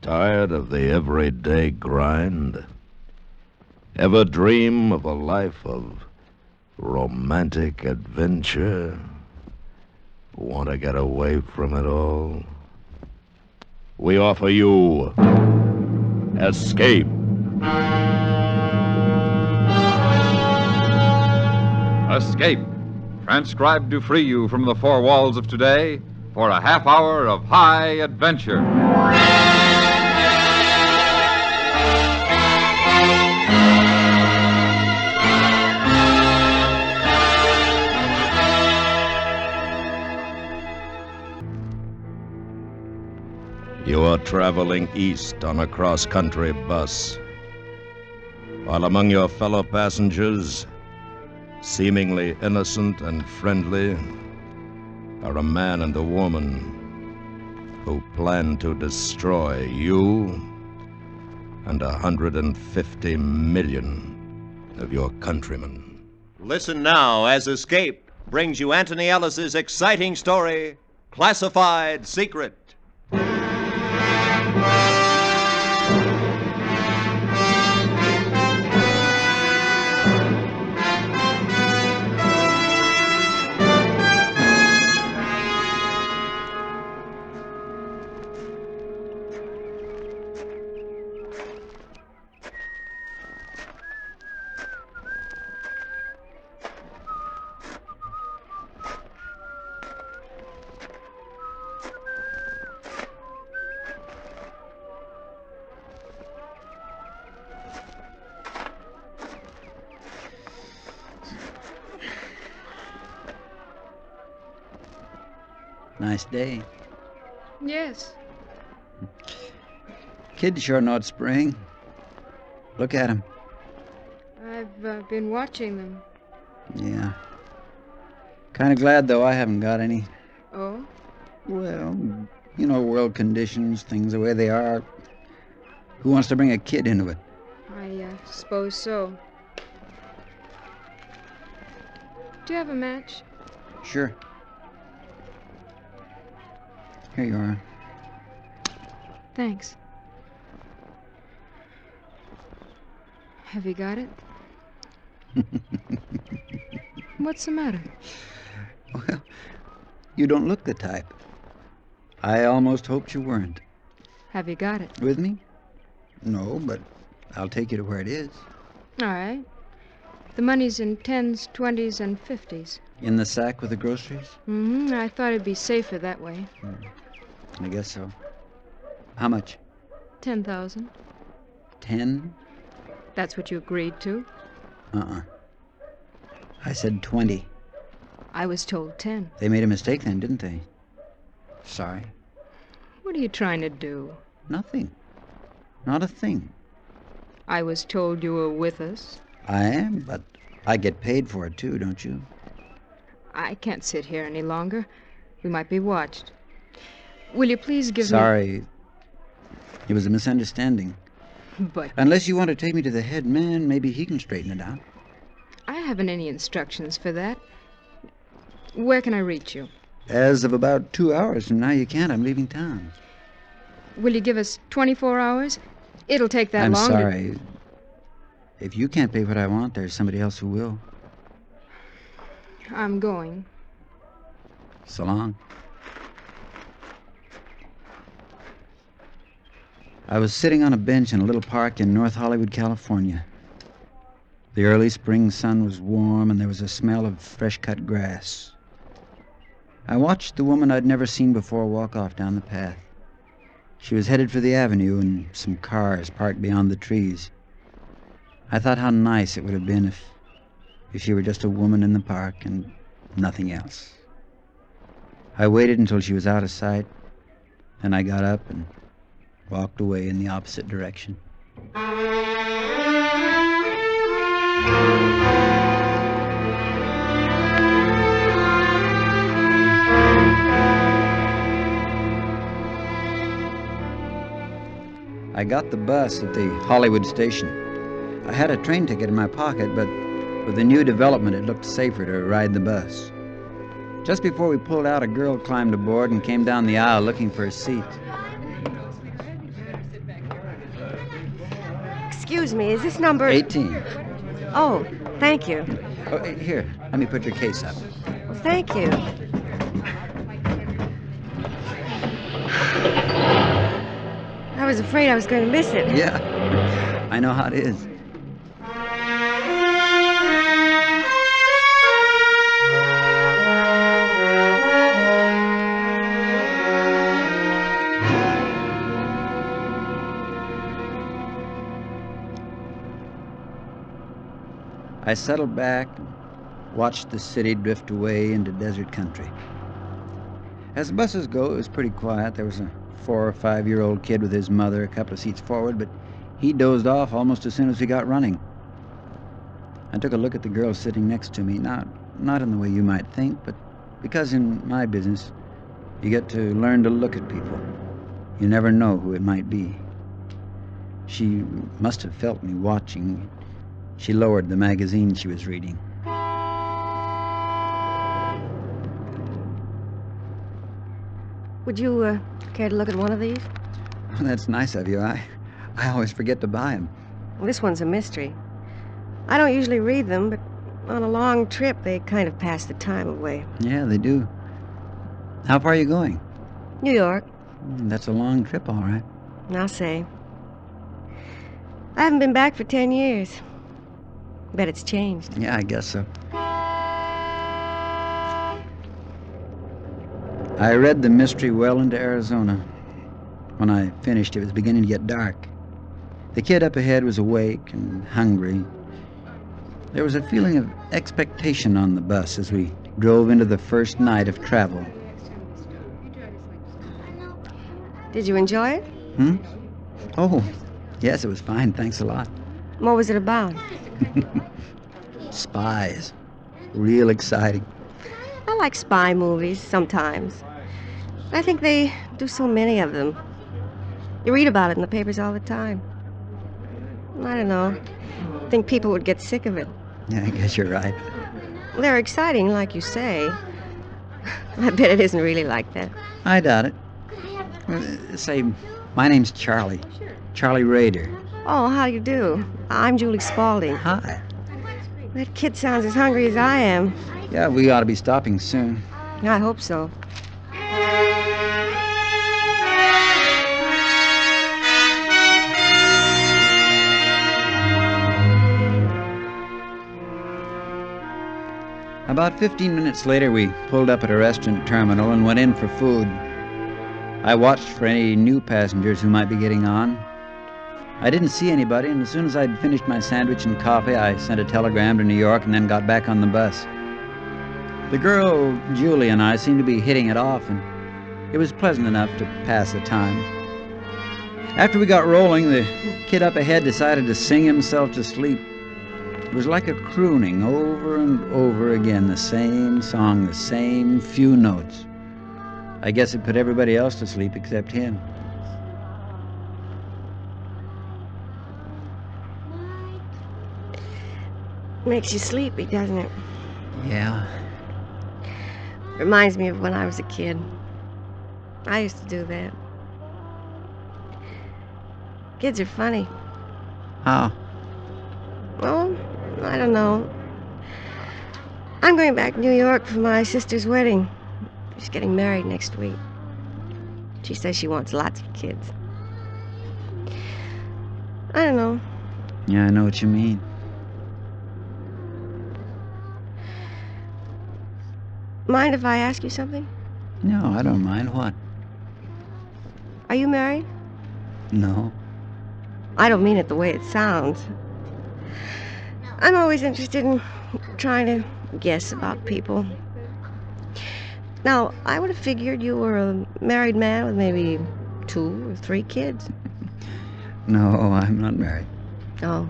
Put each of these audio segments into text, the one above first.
Tired of the everyday grind? Ever dream of a life of romantic adventure? Want to get away from it all? We offer you Escape. Escape, transcribed to free you from the four walls of today for a half hour of high adventure. You are traveling east on a cross-country bus, while among your fellow passengers, seemingly innocent and friendly, are a man and a woman who plan to destroy you and 150 million of your countrymen. Listen now as Escape brings you Anthony Ellis's exciting story, Classified Secret. Nice day. Yes. Kids sure know it's spring. Look at them. I've been watching them. Yeah. Kind of glad, though, I haven't got any. Oh? Well, you know, world conditions, things the way they are. Who wants to bring a kid into it? I suppose so. Do you have a match? Sure. Here you are. Thanks. Have you got it? What's the matter? Well, you don't look the type. I almost hoped you weren't. Have you got it? With me? No, but I'll take you to where it is. All right. The money's in 10s, 20s, and 50s. In the sack with the groceries? Mm-hmm. I thought it'd be safer that way. I guess so. How much? 10,000. 10? That's what you agreed to? I said 20. I was told 10. They made a mistake then, didn't they? Sorry. What are you trying to do? Nothing. Not a thing. I was told you were with us. I am, but I get paid for it too, don't you? I can't sit here any longer. We might be watched. Will you please give me... Sorry. It was a misunderstanding. But... Unless you want to take me to the head man, maybe he can straighten it out. I haven't any instructions for that. Where can I reach you? As of about 2 hours from now, you can't. I'm leaving town. Will you give us 24 hours? It'll take that long. I'm sorry. If you can't pay what I want, there's somebody else who will. I'm going. So long. I was sitting on a bench in a little park in North Hollywood, California. The early spring sun was warm, and there was a smell of fresh-cut grass. I watched the woman I'd never seen before walk off down the path. She was headed for the avenue, and some cars parked beyond the trees. I thought how nice it would have been if she were just a woman in the park and nothing else. I waited until she was out of sight, then I got up and walked away in the opposite direction. I got the bus at the Hollywood station. I had a train ticket in my pocket, but with the new development, it looked safer to ride the bus. Just before we pulled out, a girl climbed aboard and came down the aisle looking for a seat. Excuse me, is this number... 18. Oh, thank you. Oh, here, let me put your case up. Well, thank you. I was afraid I was going to miss it. Yeah, I know how it is. I settled back and watched the city drift away into desert country. As the buses go, it was pretty quiet. There was a 4 or 5 year old kid with his mother a couple of seats forward, but he dozed off almost as soon as we got running. I took a look at the girl sitting next to me, not in the way you might think, but because in my business, you get to learn to look at people. You never know who it might be. She must have felt me watching. She lowered the magazine she was reading. Would you care to look at one of these? That's nice of you. I always forget to buy them. Well, this one's a mystery. I don't usually read them, but on a long trip, they kind of pass the time away. Yeah, they do. How far are you going? New York, That's a long trip, all right. I'll say. I haven't been back for 10 years. Bet it's changed. Yeah, I guess so. I read the mystery well into Arizona. When I finished, it was beginning to get dark. The kid up ahead was awake and hungry. There was a feeling of expectation on the bus as we drove into the first night of travel. Did you enjoy it? Oh, yes, it was fine. Thanks a lot. What was it about? Spies. Real exciting. I like spy movies sometimes. I think they do so many of them. You read about it in the papers all the time. I don't know. I think people would get sick of it. Yeah, I guess you're right. They're exciting, like you say. I bet it isn't really like that. I doubt it. Say, my name's Charlie. Charlie Rader. Oh, how do you do? I'm Julie Spaulding. Hi. That kid sounds as hungry as I am. Yeah, we ought to be stopping soon. I hope so. About 15 minutes later, we pulled up at a restaurant terminal and went in for food. I watched for any new passengers who might be getting on. I didn't see anybody, and as soon as I'd finished my sandwich and coffee, I sent a telegram to New York and then got back on the bus. The girl, Julie, and I seemed to be hitting it off, and it was pleasant enough to pass the time. After we got rolling, the kid up ahead decided to sing himself to sleep. It was like a crooning over and over again, the same song, the same few notes. I guess it put everybody else to sleep except him. Makes you sleepy, doesn't it? Yeah. Reminds me of when I was a kid. I used to do that. Kids are funny. How? Well, I don't know. I'm going back to New York for my sister's wedding. She's getting married next week. She says she wants lots of kids. I don't know. Yeah, I know what you mean. Mind if I ask you something? No, I don't mind. What? Are you married? No. I don't mean it the way it sounds. I'm always interested in trying to guess about people. Now, I would have figured you were a married man with maybe 2 or 3 kids. No, I'm not married. Oh.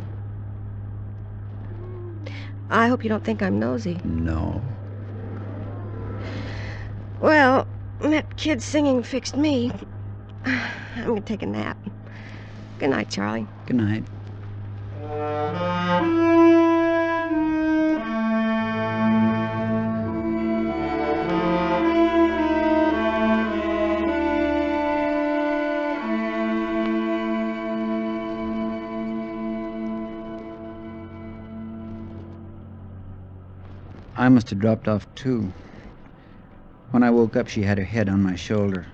I hope you don't think I'm nosy. No. Well, that kid singing fixed me. I'm gonna take a nap. Good night, Charlie. Good night. I must have dropped off, too. When I woke up, she had her head on my shoulder.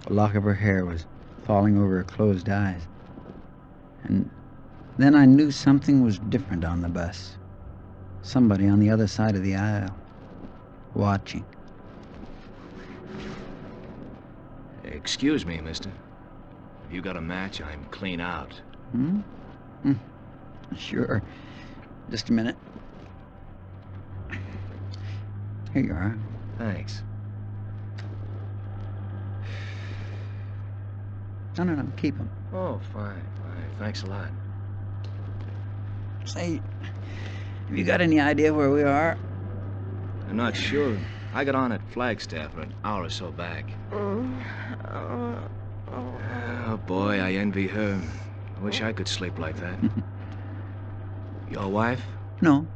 A lock of her hair was falling over her closed eyes. And then I knew something was different on the bus. Somebody on the other side of the aisle, watching. Excuse me, mister. You got a match? I'm clean out. Hmm? Sure. Just a minute. Here you are. Thanks. No, keep them. Oh, fine. Thanks a lot. Say, have you got any idea where we are? I'm not sure. I got on at Flagstaff an hour or so back. Oh, boy, I envy her. I wish I could sleep like that. Your wife? No.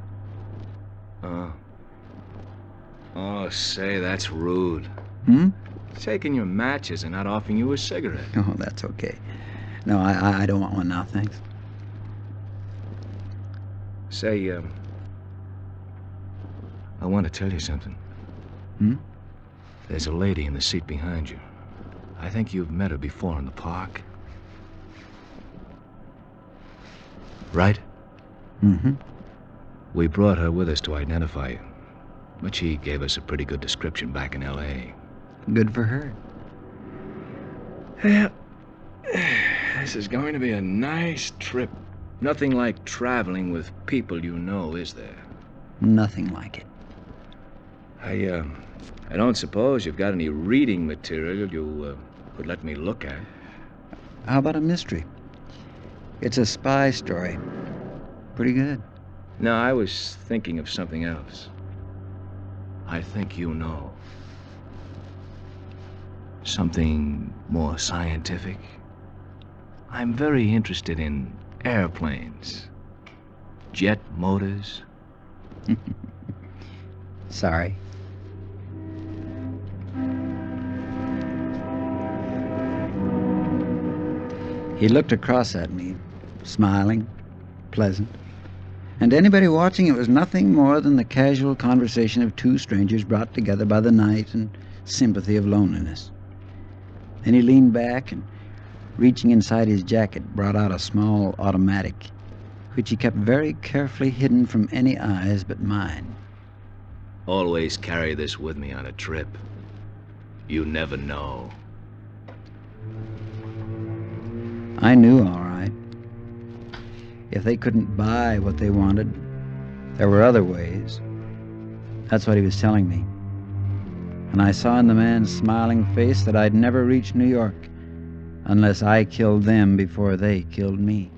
Oh, say, that's rude. Hmm? Taking your matches and not offering you a cigarette. Oh, that's okay. No, I don't want one now, thanks. Say, I want to tell you something. Hmm? There's a lady in the seat behind you. I think you've met her before in the park. Right? Mm-hmm. We brought her with us to identify you. But she gave us a pretty good description back in L.A. Good for her. Yeah. This is going to be a nice trip. Nothing like traveling with people you know, is there? Nothing like it. I don't suppose you've got any reading material you could let me look at. How about a mystery? It's a spy story. Pretty good. No, I was thinking of something else. I think you know. Something more scientific. I'm very interested in airplanes. Jet motors. Sorry. He looked across at me, smiling, pleasant. And to anybody watching, it was nothing more than the casual conversation of two strangers brought together by the night and sympathy of loneliness. Then he leaned back and, reaching inside his jacket, brought out a small automatic, which he kept very carefully hidden from any eyes but mine. Always carry this with me on a trip. You never know. I knew, all right. If they couldn't buy what they wanted, there were other ways. That's what he was telling me. And I saw in the man's smiling face that I'd never reach New York unless I killed them before they killed me.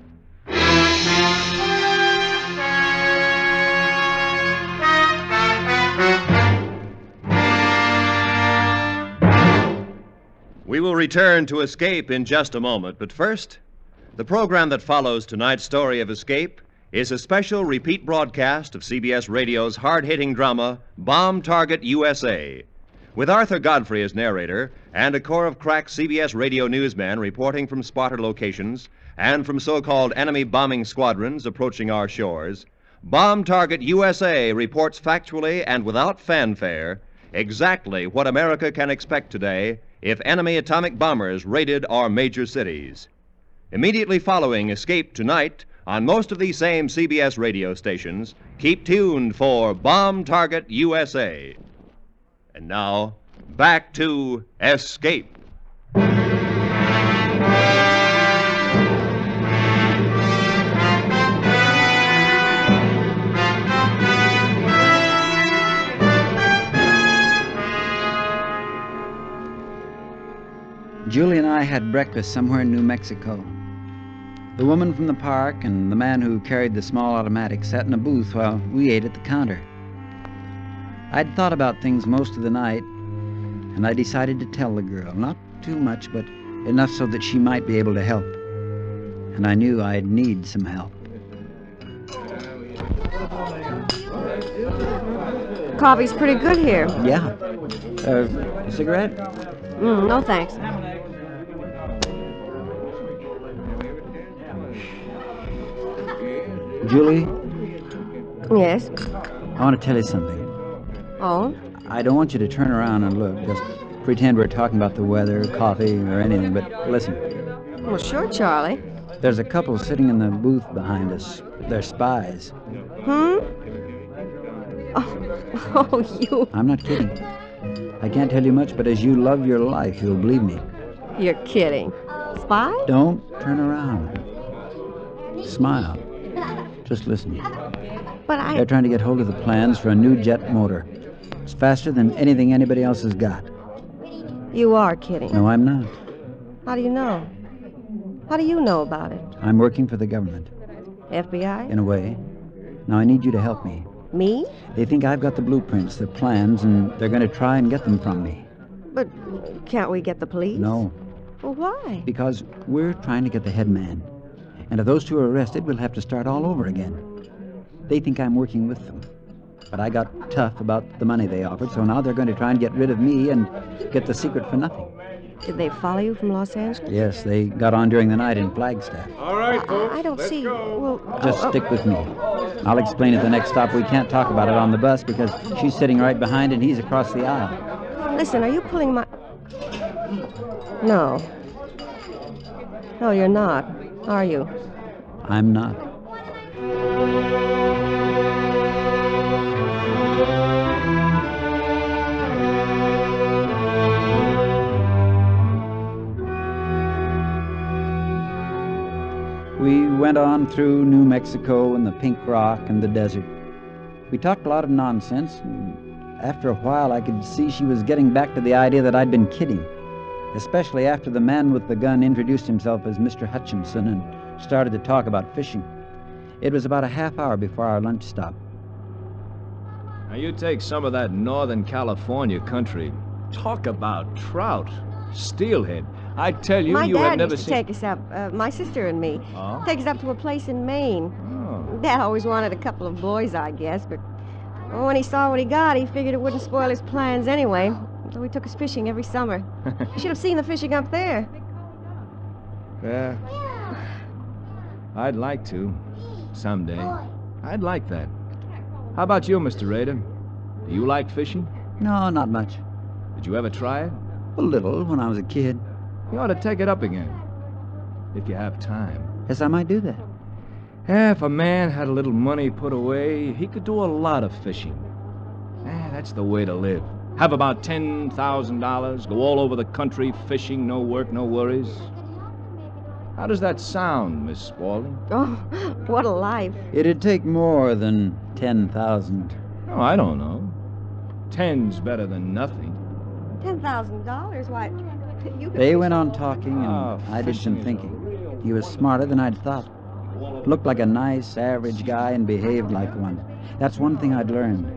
We will return to Escape in just a moment, but first, the program that follows tonight's story of escape is a special repeat broadcast of CBS Radio's hard-hitting drama, Bomb Target USA, with Arthur Godfrey as narrator and a corps of crack CBS radio newsmen reporting from spotter locations and from so-called enemy bombing squadrons approaching our shores. Bomb Target USA reports factually and without fanfare exactly what America can expect today if enemy atomic bombers raided our major cities. Immediately following Escape tonight, on most of these same CBS radio stations, keep tuned for Bomb Target USA. And now, back to Escape. Julie and I had breakfast somewhere in New Mexico. The woman from the park and the man who carried the small automatic sat in a booth while we ate at the counter. I'd thought about things most of the night, and I decided to tell the girl, not too much, but enough so that she might be able to help. And I knew I'd need some help. Coffee's pretty good here. Yeah. A cigarette? No, thanks. Julie, Yes? I want to tell you something. Oh? I don't want you to turn around and look. Just pretend we're talking about the weather, coffee, or anything. But listen, Well, sure, Charlie. there's a couple sitting in the booth behind us. They're spies. Hmm? Oh, you... I'm not kidding. I can't tell you much, but as you love your life, you'll believe me. You're kidding. Spy? Don't turn around. Smile. Just listen. But I... They're trying to get hold of the plans for a new jet motor. It's faster than anything anybody else has got. You are kidding. No, I'm not. How do you know? How do you know about it? I'm working for the government, FBI? in a way. Now, I need you to help me. Me? They think I've got the blueprints, the plans, and they're going to try and get them from me. But can't we get the police? No, Well, why? because we're trying to get the head man. And if those two are arrested, we'll have to start all over again. They think I'm working with them. But I got tough about the money they offered, so now they're going to try and get rid of me and get the secret for nothing. Did they follow you from Los Angeles? Yes, they got on during the night in Flagstaff. All right, folks. I don't see... Well... Just stick with me. I'll explain at the next stop. We can't talk about it on the bus because she's sitting right behind and he's across the aisle. Listen, are you pulling my... No. No, you're not, are you? I'm not. We went on through New Mexico and the Pink Rock and the desert. We talked a lot of nonsense, and after a while I could see she was getting back to the idea that I'd been kidding, especially after the man with the gun introduced himself as Mr. Hutchinson and started to talk about fishing. It was about a half hour before our lunch stop. Now, you take some of that Northern California country. Talk about trout, steelhead. I tell you, My you have dad never used to seen... take us up, my sister and me. Oh? Take us up to a place in Maine. Oh. Dad always wanted a couple of boys, I guess, but when he saw what he got, he figured it wouldn't spoil his plans anyway. So he took us fishing every summer. You should have seen the fishing up there. Yeah. I'd like to. Someday. I'd like that. How about you, Mr. Rader? Do you like fishing? No, not much. Did you ever try it? A little when I was a kid. You ought to take it up again. If you have time. Yes, I might do that. Yeah, if a man had a little money put away, he could do a lot of fishing. That's the way to live. Have about $10,000, go all over the country fishing, no work, no worries. How does that sound, Miss Spaulding? Oh, what a life. It'd take more than 10,000. Oh, I don't know. 10's better than nothing. $10,000? Why, you could... They went on talking, and Oh, I did some fishing is thinking. He was smarter than I'd thought. Looked like a nice, average guy and behaved like one. That's one thing I'd learned.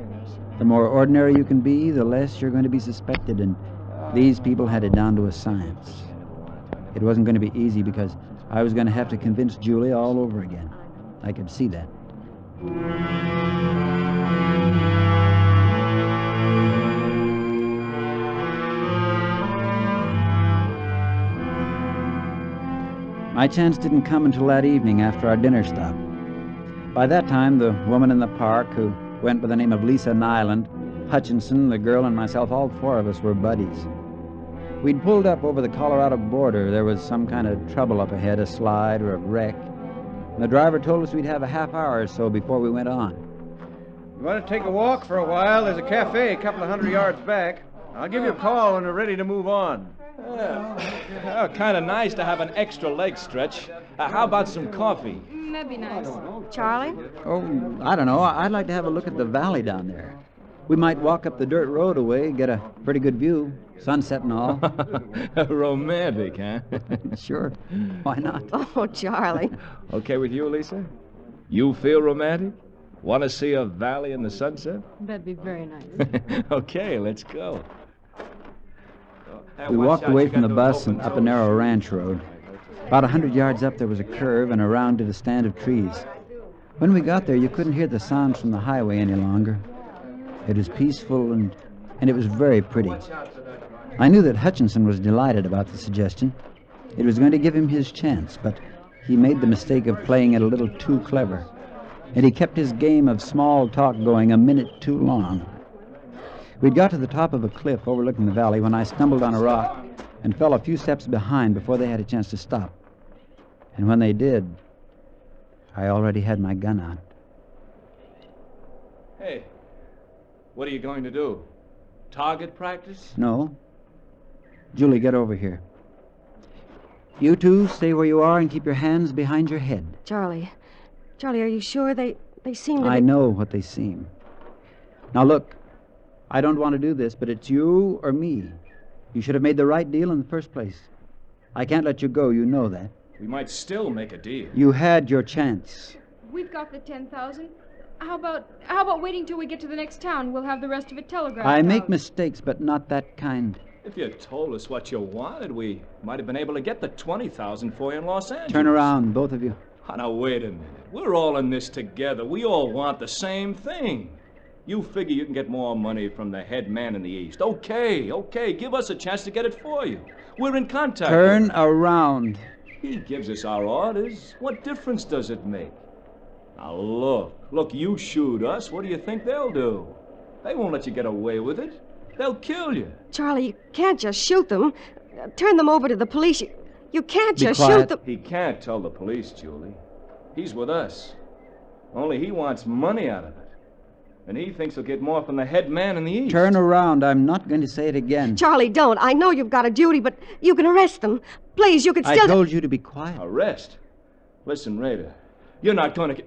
The more ordinary you can be, the less you're going to be suspected, and these people had it down to a science. It wasn't going to be easy because I was going to have to convince Julie all over again. I could see that. My chance didn't come until that evening after our dinner stop. By that time, the woman in the park, who went by the name of Lisa Nyland, Hutchinson, the girl, and myself, all four of us were buddies. We'd pulled up over the Colorado border. There was some kind of trouble up ahead, a slide or a wreck. And the driver told us we'd have a half hour or so before we went on. You want to take a walk for a while? There's a cafe a couple of 100 yards back. I'll give you a call when we're ready to move on. Kind of nice to have an extra leg stretch. How about some coffee? That'd be nice. Charlie? Oh, I don't know. I'd like to have a look at the valley down there. We might walk up the dirt road away, get a pretty good view, sunset and all. Romantic, huh? Sure. Why not? Oh, Charlie. Okay with you, Lisa? You feel romantic? Want to see a valley in the sunset? That'd be very nice. Okay, let's go. We walked away from the bus and up a narrow ranch road. About 100 yards up, there was a curve and around to the stand of trees. When we got there, you couldn't hear the sounds from the highway any longer. It was peaceful and it was very pretty. I knew that Hutchinson was delighted about the suggestion. It was going to give him his chance, but he made the mistake of playing it a little too clever. And he kept his game of small talk going a minute too long. We'd got to the top of a cliff overlooking the valley when I stumbled on a rock and fell a few steps behind before they had a chance to stop. And when they did, I already had my gun out. Hey, what are you going to do? Target practice? No. Julie, get over here. You two, stay where you are and keep your hands behind your head. Charlie, are you sure they seem to be... I know what they seem. Now look, I don't want to do this, but it's you or me. You should have made the right deal in the first place. I can't let you go, you know that. We might still make a deal. You had your chance. We've got the 10,000. How about waiting till we get to the next town? We'll have the rest of it telegraphed I make out. mistakes, but not that kind. If you told us what you wanted, we might have been able to get the 20,000 for you in Los Angeles. Turn around, both of you. Oh, now, wait a minute. We're all in this together. We all want the same thing. You figure you can get more money from the head man in the East. Okay. Give us a chance to get it for you. We're in contact. Turn around. He gives us our orders. What difference does it make? Now, look, you shoot us. What do you think they'll do? They won't let you get away with it. They'll kill you. Charlie, you can't just shoot them. Turn them over to the police. You can't Be just quiet. shoot them. He can't tell the police, Julie. He's with us. Only he wants money out of it. And he thinks he'll get more from the head man in the East. Turn around. I'm not going to say it again. Charlie, don't. I know you've got a duty, but you can arrest them. Please, you can still... I told you to be quiet. Arrest? Listen, Raider, you're not going to...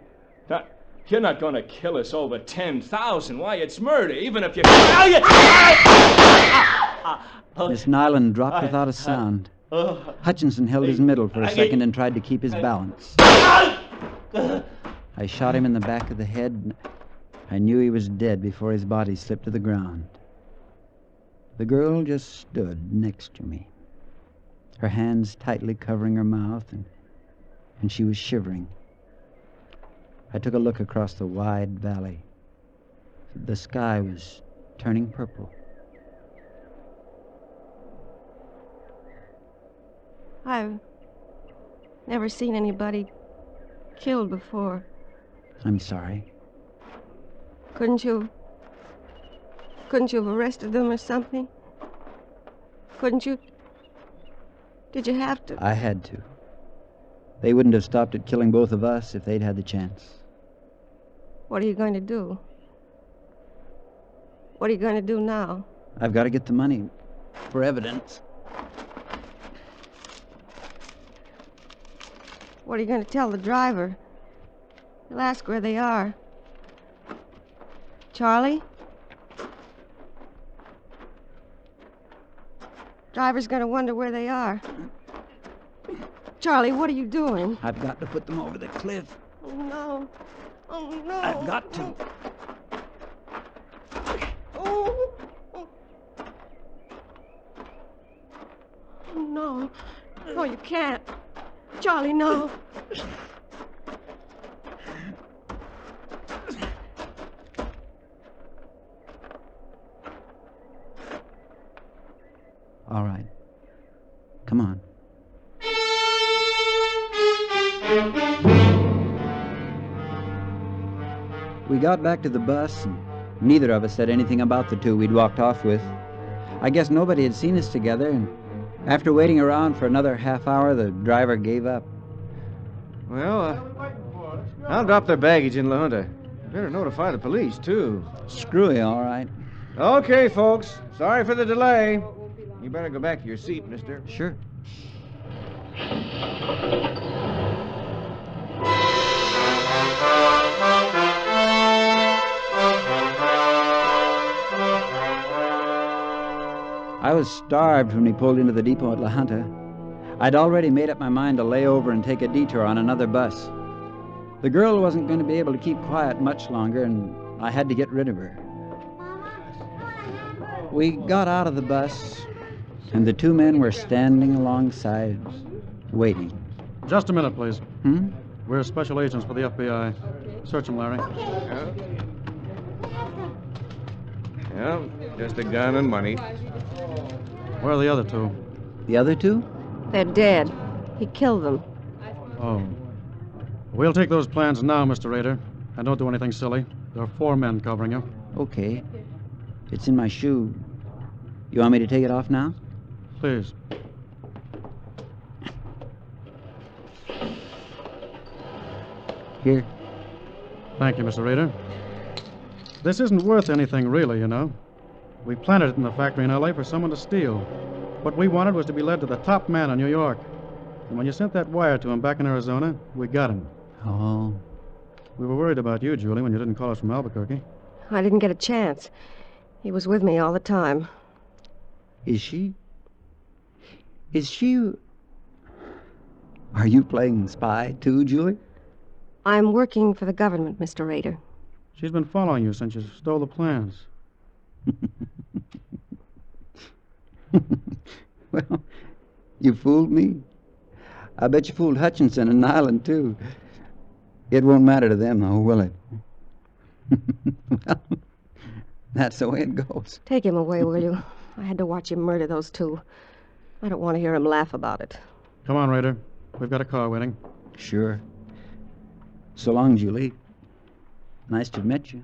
You're not going to kill us over 10,000. Why, it's murder, even if you... Miss Nyland dropped without a sound. Hutchinson held his middle for a second and tried to keep his balance. I shot him in the back of the head. I knew he was dead before his body slipped to the ground. The girl just stood next to me, her hands tightly covering her mouth, and she was shivering. I took a look across the wide valley. The sky was turning purple. I've never seen anybody killed before. I'm sorry. Couldn't you have arrested them or something? Couldn't you? Did you have to? I had to. They wouldn't have stopped at killing both of us if they'd had the chance. What are you going to do? What are you going to do now? I've got to get the money for evidence. What are you going to tell the driver? He'll ask where they are. Charlie? Driver's going to wonder where they are. Charlie, what are you doing? I've got to put them over the cliff. Oh, no. Oh, no. I've got to. Oh. Oh, no. No, you can't. Charlie, no. All right. Come on. We got back to the bus, and neither of us said anything about the two we'd walked off with. I guess nobody had seen us together, and after waiting around for another half hour, the driver gave up. Well, I'll drop their baggage in La Junta. Better notify the police, too. Screwy, all right. Okay, folks. Sorry for the delay. You better go back to your seat, mister. Sure. I was starved when we pulled into the depot at La Junta. I'd already made up my mind to lay over and take a detour on another bus. The girl wasn't going to be able to keep quiet much longer, and I had to get rid of her. We got out of the bus, and the two men were standing alongside, waiting. Just a minute, please. Hmm? We're special agents for the FBI. Search him, Larry. Yeah, just a gun and money. Where are the other two? The other two? They're dead. He killed them. Oh. We'll take those plans now, Mr. Rader. And don't do anything silly. There are 4 men covering you. Okay. It's in my shoe. You want me to take it off now? Please. Here. Thank you, Mr. Rader. This isn't worth anything, really, you know. We planted it in the factory in L.A. for someone to steal. What we wanted was to be led to the top man in New York. And when you sent that wire to him back in Arizona, we got him. Oh. We were worried about you, Julie, when you didn't call us from Albuquerque. I didn't get a chance. He was with me all the time. Is she? Are you playing spy, too, Julie? I'm working for the government, Mr. Rader. She's been following you since you stole the plans. Well, you fooled me. I bet you fooled Hutchinson and Nyland, too. It won't matter to them, though, will it? Well, that's the way it goes. Take him away, will you? I had to watch him murder those two. I don't want to hear him laugh about it. Come on, Rader. We've got a car waiting. Sure. So long, Julie. Nice to have met you.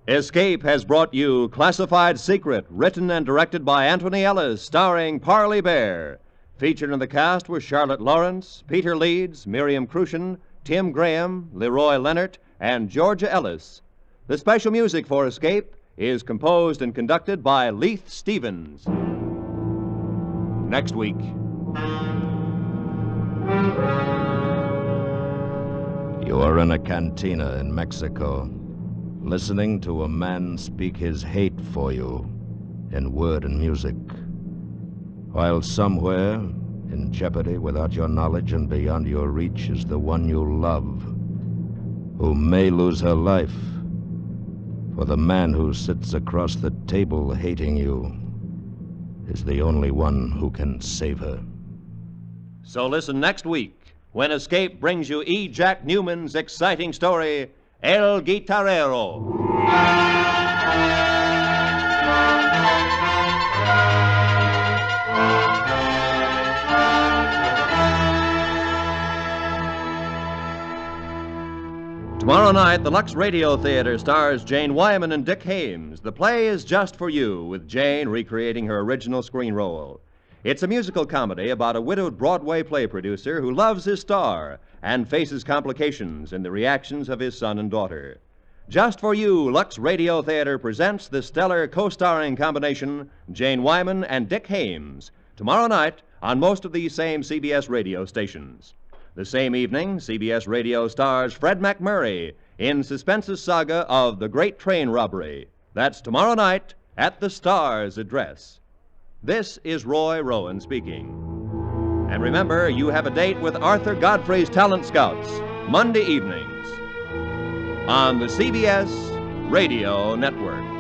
Escape has brought you Classified Secret, written and directed by Anthony Ellis, starring Parley Bear. Featured in the cast were Charlotte Lawrence, Peter Leeds, Miriam Crucian, Tim Graham, Leroy Leonard, and Georgia Ellis. The special music for Escape is composed and conducted by Leith Stevens. Next week. You are in a cantina in Mexico, listening to a man speak his hate for you in word and music, while somewhere, in jeopardy without your knowledge and beyond your reach, is the one you love, who may lose her life. For the man who sits across the table hating you is the only one who can save her. So listen next week when Escape brings you E. Jack Newman's exciting story, El Guitarrero. Tomorrow night, the Lux Radio Theater stars Jane Wyman and Dick Hames. The play is Just for You, with Jane recreating her original screen role. It's a musical comedy about a widowed Broadway play producer who loves his star and faces complications in the reactions of his son and daughter. Just for You, Lux Radio Theater presents the stellar co-starring combination, Jane Wyman and Dick Hames, tomorrow night on most of these same CBS radio stations. The same evening, CBS Radio stars Fred McMurray in Suspense's saga of The Great Train Robbery. That's tomorrow night at the Star's address. This is Roy Rowan speaking. And remember, you have a date with Arthur Godfrey's Talent Scouts, Monday evenings on the CBS Radio Network.